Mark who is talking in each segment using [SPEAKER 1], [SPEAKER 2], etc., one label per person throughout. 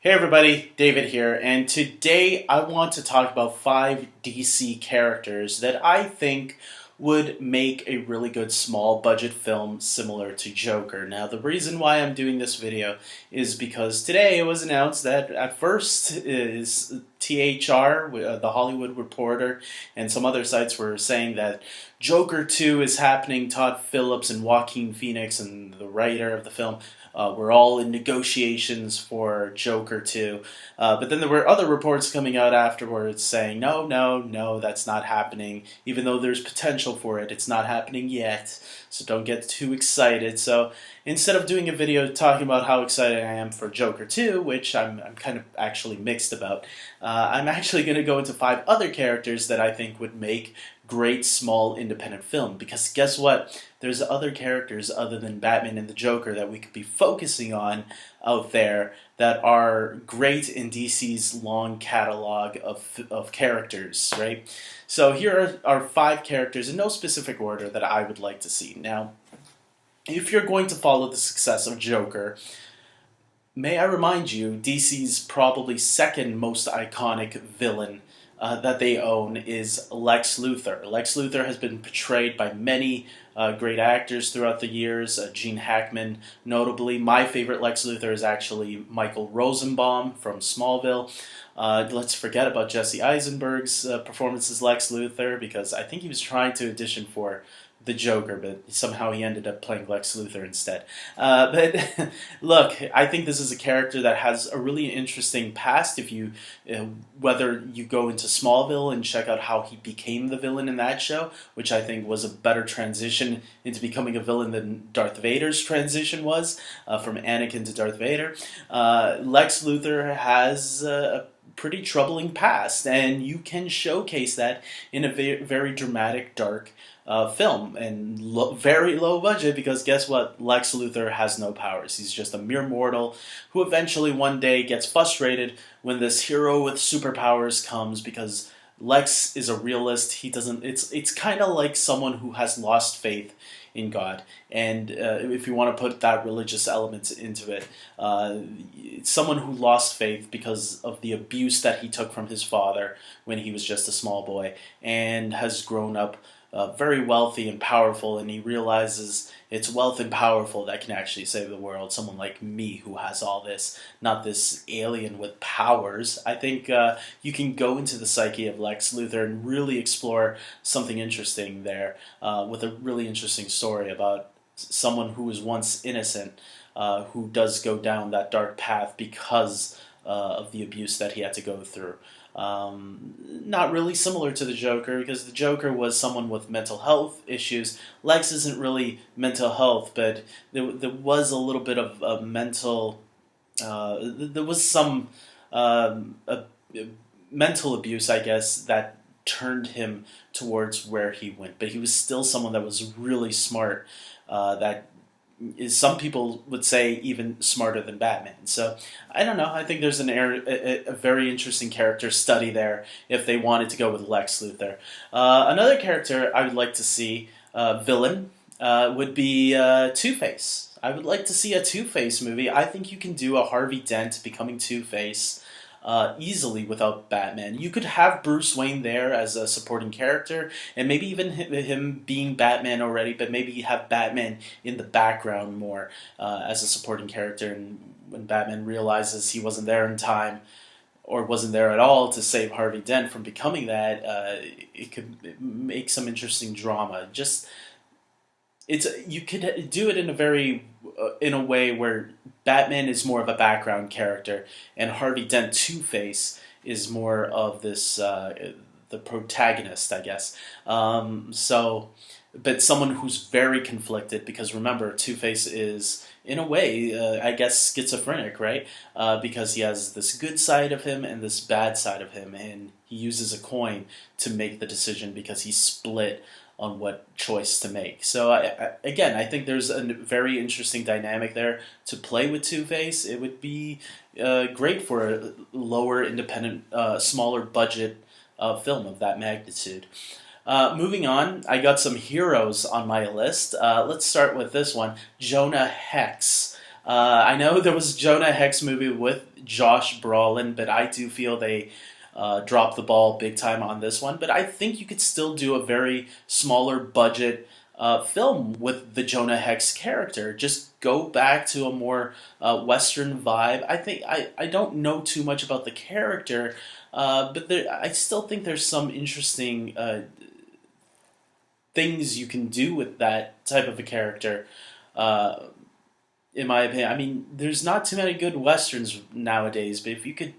[SPEAKER 1] Hey everybody, David here, and today I want to talk about 5 DC characters that I think would make a really good small budget film similar to Joker. Now, the reason why I'm doing this video is because today it was announced that at first is THR, the Hollywood Reporter, and some other sites were saying that Joker 2 is happening. Todd Phillips and Joaquin Phoenix and the writer of the film we're all in negotiations for Joker 2. But then there were other reports coming out afterwards saying, no, that's not happening. Even though there's potential for it, it's not happening yet. So don't get too excited. So instead of doing a video talking about how excited I am for Joker 2, which I'm kind of actually mixed about, I'm actually going to go into 5 other characters that I think would make great small independent film. Because guess what? There's other characters other than Batman and the Joker that we could be focusing on out there that are great in DC's long catalog of characters, right? So here are 5 characters in no specific order that I would like to see. Now, if you're going to follow the success of Joker, may I remind you, DC's probably second most iconic villain that they own is Lex Luthor. Lex Luthor has been portrayed by many great actors throughout the years, Gene Hackman notably. My favorite Lex Luthor is actually Michael Rosenbaum from Smallville. Let's forget about Jesse Eisenberg's performance as Lex Luthor, because I think he was trying to audition for the Joker, but somehow he ended up playing Lex Luthor instead. But look, I think this is a character that has a really interesting past. If you, whether you go into Smallville and check out how he became the villain in that show, which I think was a better transition into becoming a villain than Darth Vader's transition was, from Anakin to Darth Vader. Lex Luthor has a pretty troubling past, and you can showcase that in a very dramatic, dark film, and very low budget, because guess what? Lex Luthor has no powers. He's just a mere mortal who eventually one day gets frustrated when this hero with superpowers comes, because Lex is a realist. He doesn't. It's kind of like someone who has lost faith in God, and if you want to put that religious element into it, it's someone who lost faith because of the abuse that he took from his father when he was just a small boy, and has grown up very wealthy and powerful, and he realizes it's wealth and powerful that can actually save the world. Someone like me who has all this, not this alien with powers. I think you can go into the psyche of Lex Luthor and really explore something interesting there, with a really interesting story about someone who was once innocent, who does go down that dark path because of the abuse that he had to go through. Not really similar to the Joker, because the Joker was someone with mental health issues. Lex isn't really mental health, but there was a little bit of a mental, there was some mental abuse, I guess, that turned him towards where he went. But he was still someone that was really smart, that is, some people would say, even smarter than Batman. So I don't know. I think there's a very interesting character study there if they wanted to go with Lex Luthor. Another character I would like to see, villain, would be TwoFace. I would like to see a TwoFace movie. I think you can do a Harvey Dent becoming TwoFace easily without Batman. You could have Bruce Wayne there as a supporting character, and maybe even him being Batman already, but maybe you have Batman in the background more as a supporting character, and when Batman realizes he wasn't there in time, or wasn't there at all to save Harvey Dent from becoming that, it could make some interesting drama. You could do it in a way where Batman is more of a background character, and Harvey Dent, Two-Face, is more of this the protagonist, I guess. But someone who's very conflicted, because remember, Two-Face is, in a way, I guess, schizophrenic, right? Because he has this good side of him and this bad side of him, and he uses a coin to make the decision because he's split on what choice to make. So again, I think there's a very interesting dynamic there to play with Two-Face. It would be great for a lower, independent, smaller budget film of that magnitude. Moving on, I got some heroes on my list. Let's start with this one, Jonah Hex. I know there was a Jonah Hex movie with Josh Brolin, but I do feel they dropped the ball big time on this one. But I think you could still do a very smaller budget film with the Jonah Hex character. Just go back to a more Western vibe. I don't know too much about the character, but I still think there's some interesting things you can do with that type of a character. Uh, in my opinion, I mean, there's not too many good westerns nowadays, but if you could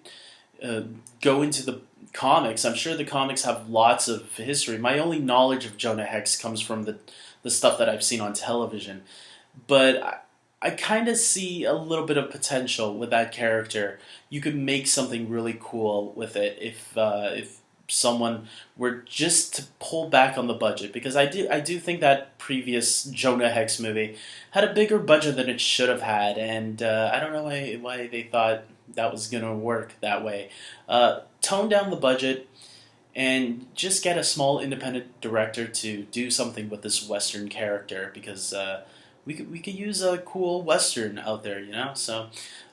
[SPEAKER 1] uh, go into the comics, I'm sure the comics have lots of history. My only knowledge of Jonah Hex comes from the stuff that I've seen on television, but I kind of see a little bit of potential with that character. You could make something really cool with it if someone were just to pull back on the budget, because I do think that previous Jonah Hex movie had a bigger budget than it should have had, and I don't know why they thought that was gonna work that way. Tone down the budget and just get a small independent director to do something with this Western character, because we could use a cool Western out there, you know. So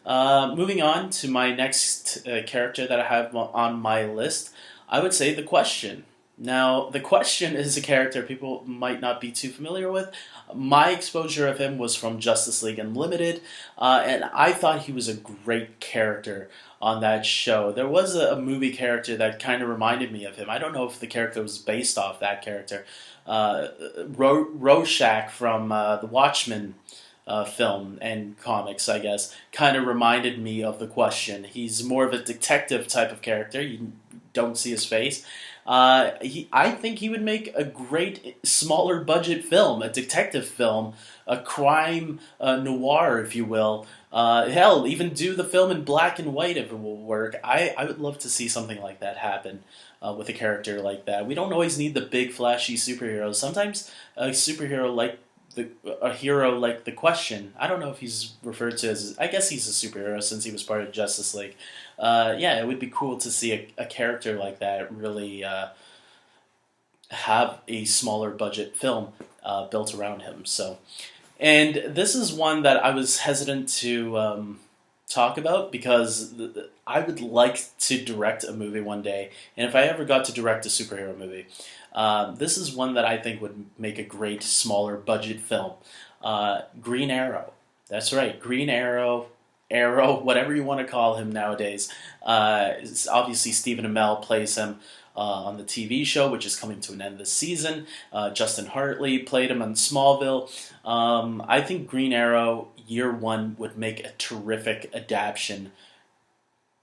[SPEAKER 1] moving on to my next character that I have on my list, I would say the Question. Now, the Question is a character people might not be too familiar with. My exposure of him was from Justice League Unlimited, and I thought he was a great character on that show. There was a movie character that kind of reminded me of him. I don't know if the character was based off that character. Rorschach from the Watchmen film and comics, I guess, kind of reminded me of the Question. He's more of a detective type of character. You don't see his face. I think he would make a great smaller budget film, a detective film, a crime noir, if you will. Hell, even do the film in black and white if it will work. I would love to see something like that happen with a character like that. We don't always need the big flashy superheroes. Sometimes a hero like the Question. I don't know if he's referred to as. I guess he's a superhero since he was part of Justice League. Yeah, it would be cool to see a character like that really have a smaller budget film built around him. So, and this is one that I was hesitant to talk about, because I would like to direct a movie one day, and if I ever got to direct a superhero movie, this is one that I think would make a great smaller budget film. Green Arrow. That's right, Green Arrow, Arrow, whatever you want to call him nowadays. Obviously, Stephen Amell plays him on the TV show, which is coming to an end this season. Justin Hartley played him on Smallville. I think Green Arrow Year One would make a terrific adaptation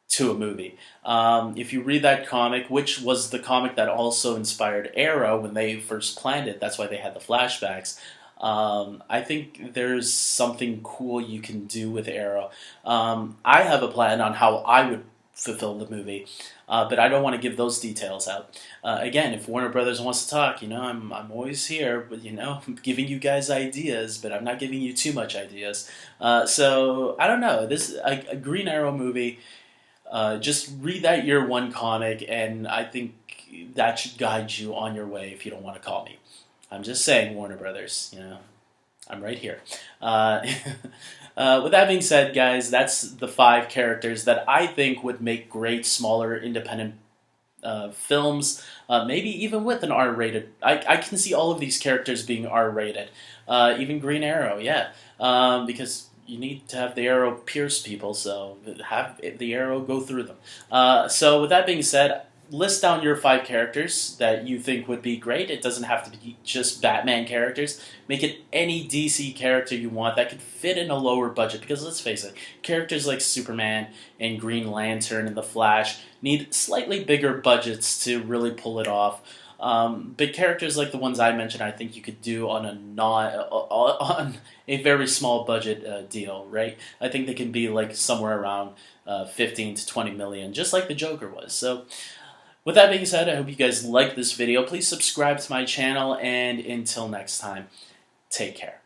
[SPEAKER 1] to a movie. If you read that comic, which was the comic that also inspired Arrow when they first planned it, that's why they had the flashbacks. I think there's something cool you can do with Arrow. I have a plan on how I would fulfill the movie, but I don't want to give those details out. Again, if Warner Brothers wants to talk, you know, I'm always here, but you know, I'm giving you guys ideas, but I'm not giving you too much ideas. So I don't know. This a Green Arrow movie. Just read that Year One comic, and I think that should guide you on your way if you don't want to call me. I'm just saying, Warner Brothers, you know, I'm right here. With that being said, guys, that's the 5 characters that I think would make great, smaller, independent films, maybe even with an R-rated. I can see all of these characters being R-rated. Even Green Arrow, yeah, because you need to have the arrow pierce people, so have the arrow go through them. So with that being said, list down your 5 characters that you think would be great. It doesn't have to be just Batman characters. Make it any DC character you want that could fit in a lower budget, because let's face it, characters like Superman and Green Lantern and The Flash need slightly bigger budgets to really pull it off. But characters like the ones I mentioned, I think you could do on on a very small budget deal, right? I think they can be like somewhere around 15 to 20 million, just like the Joker was. So with that being said, I hope you guys liked this video. Please subscribe to my channel, and until next time, take care.